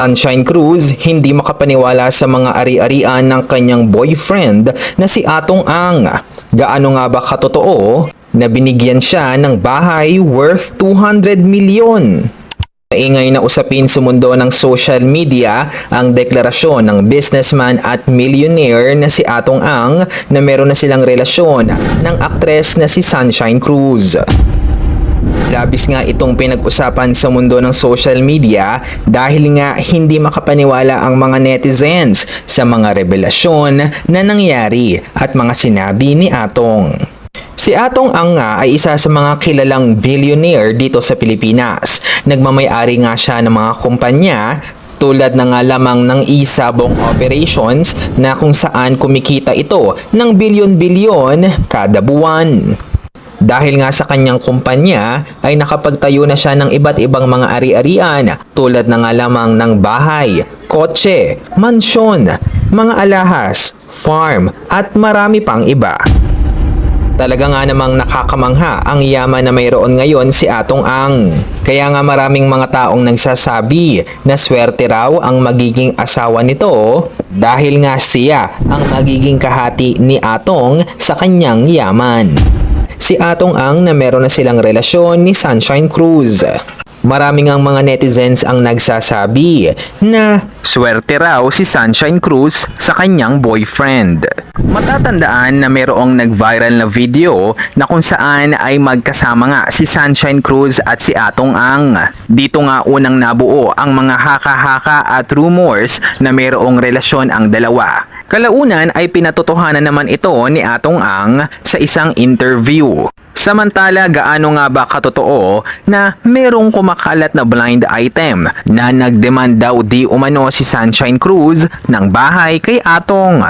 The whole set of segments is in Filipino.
Sunshine Cruz hindi makapaniwala sa mga ari-arian ng kanyang boyfriend na si Atong Ang. Gaano nga ba katotoo na binigyan siya ng bahay worth 200 milyon? Maingay na usapin sa mundo ng social media ang deklarasyon ng businessman at millionaire na si Atong Ang na meron na silang relasyon ng aktres na si Sunshine Cruz. Labis nga itong pinag-usapan sa mundo ng social media dahil nga hindi makapaniwala ang mga netizens sa mga revelasyon na nangyari at mga sinabi ni Atong. Si Atong Ang nga ay isa sa mga kilalang billionaire dito sa Pilipinas. Nagmamay-ari nga siya ng mga kumpanya tulad na nga lamang ng Isabong Operations na kung saan kumikita ito ng bilyon-bilyon kada buwan. Dahil nga sa kanyang kumpanya ay nakapagtayo na siya ng iba't ibang mga ari-arian tulad na nga lamang ng bahay, kotse, mansyon, mga alahas, farm at marami pang iba. Talaga nga namang nakakamangha ang yaman na mayroon ngayon si Atong Ang. Kaya nga maraming mga taong nagsasabi na swerte raw ang magiging asawa nito dahil nga siya ang magiging kahati ni Atong sa kanyang yaman. Si Atong Ang na meron na silang relasyon ni Sunshine Cruz. Maraming ang mga netizens ang nagsasabi na swerte raw si Sunshine Cruz sa kanyang boyfriend. Matatandaan na mayroong nag-viral na video na kung saan ay magkasama nga si Sunshine Cruz at si Atong Ang. Dito nga unang nabuo ang mga haka-haka at rumors na mayroong relasyon ang dalawa. Kalaunan ay pinatotohanan naman ito ni Atong Ang sa isang interview. Samantala, gaano nga ba katotoo na merong kumakalat na blind item na nagdemand daw di umano si Sunshine Cruz ng bahay kay Atong?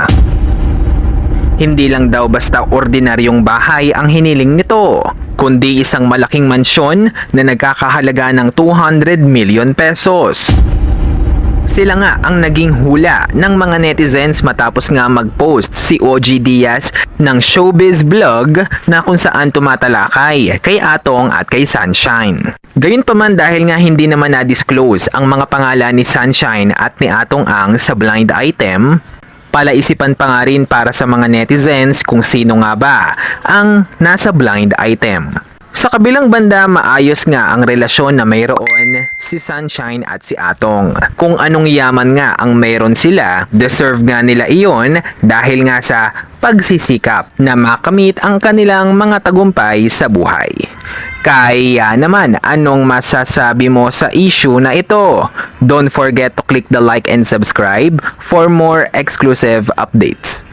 Hindi lang daw basta ordinaryong bahay ang hiniling nito, kundi isang malaking mansyon na nagkakahalaga ng 200 million pesos. Sila nga ang naging hula ng mga netizens matapos nga mag-post si OG Diaz ng showbiz vlog na kung saan tumatalakay kay Atong at kay Sunshine. Gayunpaman dahil nga hindi naman na-disclose ang mga pangalan ni Sunshine at ni Atong Ang sa blind item, palaisipan pa nga rin para sa mga netizens kung sino nga ba ang nasa blind item. Sa kabilang banda, maayos nga ang relasyon na mayroon si Sunshine at si Atong. Kung anong yaman nga ang mayroon sila, deserve nga nila iyon dahil nga sa pagsisikap na makamit ang kanilang mga tagumpay sa buhay. Kaya naman, anong masasabi mo sa issue na ito? Don't forget to click the like and subscribe for more exclusive updates.